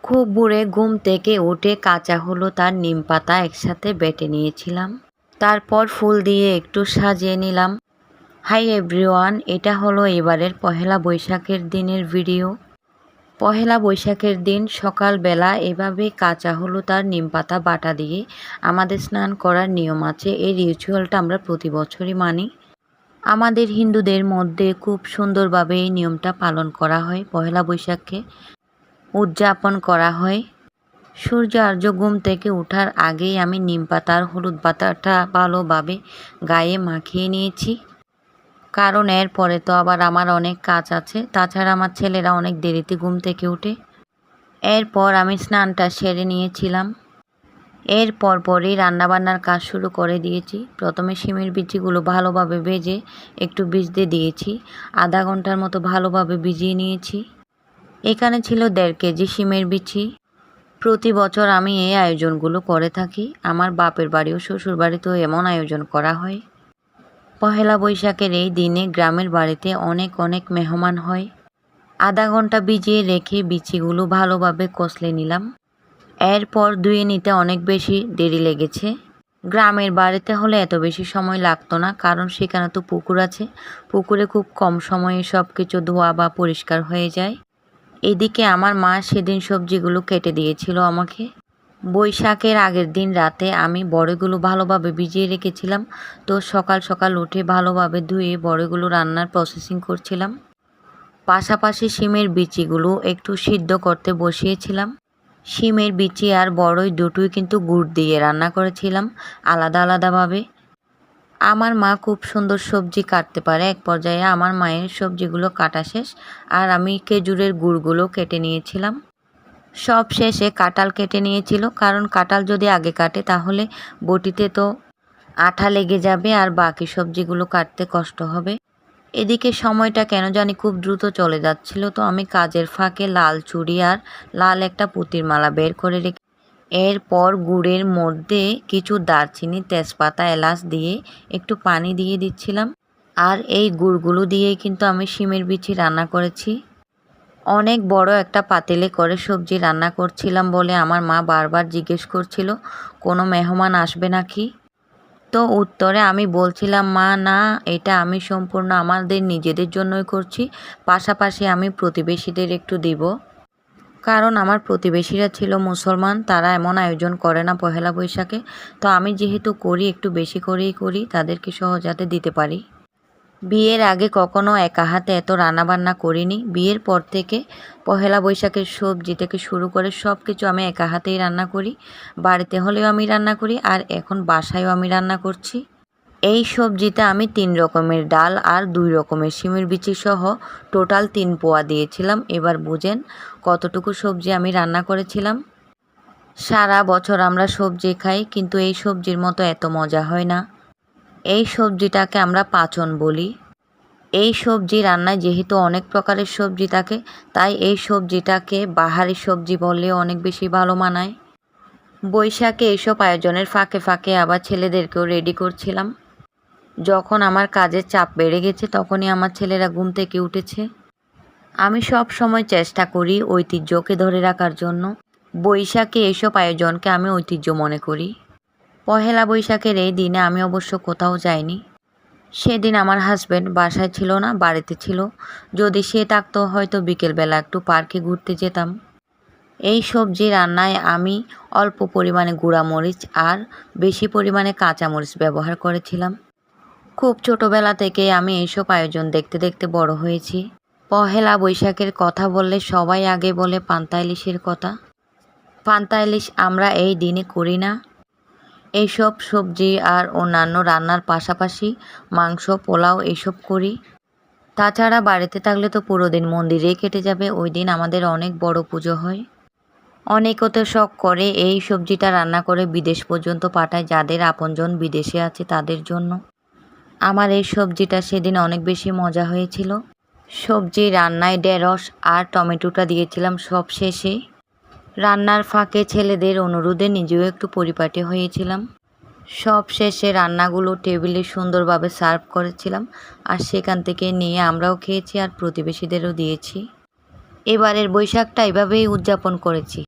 খুব ভোরে ঘুম থেকে উঠে কাঁচা হলুদ আর নিমপাতা একসাথে বেটে নিয়েছিলাম। তারপর ফুল দিয়ে একটু সাজিয়ে নিলাম। হাই এভরিওয়ান, এটা হলো এবারের পহেলা বৈশাখের দিনের ভিডিও। পহেলা বৈশাখের দিন সকালবেলা এভাবে কাঁচা হলুদ আর নিমপাতা বাটা দিয়ে আমাদের স্নান করার নিয়ম আছে। এই রিচুয়ালটা আমরা প্রতি বছরই মানি। আমাদের হিন্দুদের মধ্যে খুব সুন্দরভাবে এই নিয়মটা পালন করা হয়। পহেলা বৈশাখে উদযাপন করা হয়। সূর্য আর্য ঘুম থেকে ওঠার আগেই আমি নিম পাতা আর হলুদ পাতাটা ভালোভাবে গায়ে মাখিয়ে নিয়েছি, কারণ এরপরে তো আবার আমার অনেক কাজ আছে। তাছাড়া আমার ছেলেরা অনেক দেরিতে ঘুম থেকে ওঠে। এরপর আমি স্নানটা সেরে নিয়েছিলাম। এর পরপরই রান্নাবান্নার কাজ শুরু করে দিয়েছি। প্রথমে শিমের বিচিগুলো ভালোভাবে ভেজে একটু ভিজতে দিয়েছি। আধা ঘন্টার মতো ভালোভাবে ভিজিয়ে নিয়েছি। এখানে ছিল 1.5 কেজি শিমের বিচি। প্রতি বছর আমি এই আয়োজনগুলো করে থাকি। আমার বাপের বাড়ি ও শ্বশুর বাড়িতেও এমন আয়োজন করা হয়। পহেলা বৈশাখের এই দিনে গ্রামের বাড়িতে অনেক অনেক মেহমান হয়। আধা ঘন্টা ভিজিয়ে রেখে বিচিগুলো ভালোভাবে কষলে নিলাম। এরপর ধুয়ে নিতে অনেক বেশি দেরি লেগেছে। গ্রামের বাড়িতে হলে এত বেশি সময় লাগতো না, কারণ সেখানে তো পুকুর আছে। পুকুরে খুব কম সময়ে সব কিছু ধোয়া বা পরিষ্কার হয়ে যায়। এদিকে আমার মা সেদিন সবজিগুলো কেটে দিয়েছিল আমাকে। বৈশাখের আগের দিন রাতে আমি বড়িগুলো ভালোভাবে ভিজিয়ে রেখেছিলাম। তো সকাল সকাল উঠে ভালোভাবে ধুয়ে বড়িগুলো রান্নার প্রসেসিং করছিলাম। পাশাপাশি শিমের বিচিগুলো একটু সিদ্ধ করতে বসিয়েছিলাম। শিমের বিচি আর বড়ই দুটোই কিন্তু গুড় দিয়ে রান্না করেছিলাম আলাদা আলাদাভাবে। আমার মা খুব সুন্দর সবজি কাটতে পারে। এক পর্যায়ে আমার মায়ের সবজিগুলো কাটা শেষ আর আমি খেজুরের গুড়গুলো কেটে নিয়েছিলাম। সব শেষে কাঁঠাল কেটে নিয়েছিল, কারণ কাঁঠাল যদি আগে কাটে তাহলে বটিতে তো আঠা লেগে যাবে আর বাকি সবজিগুলো কাটতে কষ্ট হবে। এদিকে সময়টা কেন জানি খুব দ্রুত চলে যাচ্ছিল। তো আমি কাজের ফাঁকে লাল চুড়ি আর লাল একটা পুঁতির মালা বের করে রেখে এরপর গুড়ের মধ্যে কিছু দারচিনি, তেজপাতা, এলাচ দিয়ে একটু পানি দিয়ে দিচ্ছিলাম। আর এই গুড়গুলো দিয়েই কিন্তু আমি শিমের বিচি রান্না করেছি। অনেক বড় একটা পাতিলে করে সবজি রান্না করছিলাম বলে আমার মা বারবার জিজ্ঞেস করছিল কোনো মেহমান আসবে নাকি। তো উত্তরে আমি বলছিলাম, মা না, এটা আমি সম্পূর্ণ আমাদের নিজেদের জন্যই করছি, পাশাপাশি আমি প্রতিবেশীদের একটু দিব। কারণ আমার প্রতিবেশীরা ছিল মুসলমান, তারা এমন আয়োজন করে না পহেলা বৈশাখে। তো আমি যেহেতু করি, একটু বেশি করেই করি, তাদেরকে সহজাতে দিতে পারি। বিয়ের আগে কখনো একা হাতে এত রান্নাবান্না করিনি। বিয়ের পর থেকে পহেলা বৈশাখের সবজি থেকে শুরু করে সব কিছু আমি একা হাতেই রান্না করি। বাড়িতে হলেও আমি রান্না করি, আর এখন বাসায়ও আমি রান্না করছি। এই সবজিতে আমি 3 রকমের ডাল আর 2 রকমের শিমের বিচি সহ টোটাল 3 পোয়া দিয়েছিলাম। এবার বুঝেন কতটুকু সবজি আমি রান্না করেছিলাম। সারা বছর আমরা সবজি খাই, কিন্তু এই সবজির মতো এত মজা হয় না। এই সবজিটাকে আমরা পাচন বলি। এই সবজি রান্নায় যেহেতু অনেক প্রকারের সবজি থাকে, তাই এই সবজিটাকে বাহারি সবজি বললেও অনেক বেশি ভালো মানায়। বৈশাখে এইসব আয়োজনের ফাঁকে ফাঁকে আবার ছেলেদেরকেও রেডি করছিলাম। যখন আমার কাজের চাপ বেড়ে গেছে তখনই আমার ছেলেরা ঘুম থেকে উঠেছে। আমি সব সময় চেষ্টা করি ঐতিহ্যকে ধরে রাখার জন্য। বৈশাখে এইসব আয়োজনকে আমি ঐতিহ্য মনে করি। পহেলা বৈশাখের এই দিনে আমি অবশ্য কোথাও যাইনি। সেদিন আমার হাজব্যান্ড বাসায় ছিল না, বাড়িতে ছিল। যদি সে থাকতো হয়তো বিকেলবেলা একটু পার্কে ঘুরতে যেতাম। এই সবজি রান্নায় আমি অল্প পরিমাণে গুঁড়ামরিচ আর বেশি পরিমাণে কাঁচামরিচ ব্যবহার করেছিলাম। খুব ছোটোবেলা থেকে আমি এইসব আয়োজন দেখতে দেখতে বড় হয়েছি। পহেলা বৈশাখের কথা বললে সবাই আগে বলে পান্তা ইলিশের কথা। পান্তা ইলিশ আমরা এই দিনে করি না। এইসব সবজি আর অন্যান্য রান্নার পাশাপাশি মাংস, পোলাও এইসব করি। তাছাড়া বাড়িতে থাকলে তো পুরো দিন মন্দিরেই কেটে যাবে। ওই দিন আমাদের অনেক বড় পুজো হয়। অনেকে তো শখ করে এই সবজিটা রান্না করে বিদেশ পর্যন্ত পাঠায়, যাদের আপনজন বিদেশে আছে তাদের জন্য। আমার এই সবজিটা সেদিন অনেক বেশি মজা হয়েছিল। সবজি রান্নায় ঢেঁড়স আর টমেটোটা দিয়েছিলাম সব শেষে। রান্নার ফাঁকে ছেলেদের অনুরোধে নিজেও একটু পরিপাটি হয়েছিলাম। সব শেষে রান্নাগুলো টেবিলে সুন্দরভাবে সার্ভ করেছিলাম, আর সেখান থেকে নিয়ে আমরাও খেয়েছি আর প্রতিবেশীদেরও দিয়েছি। এবারের বৈশাখটা এভাবেই উদযাপন করেছি।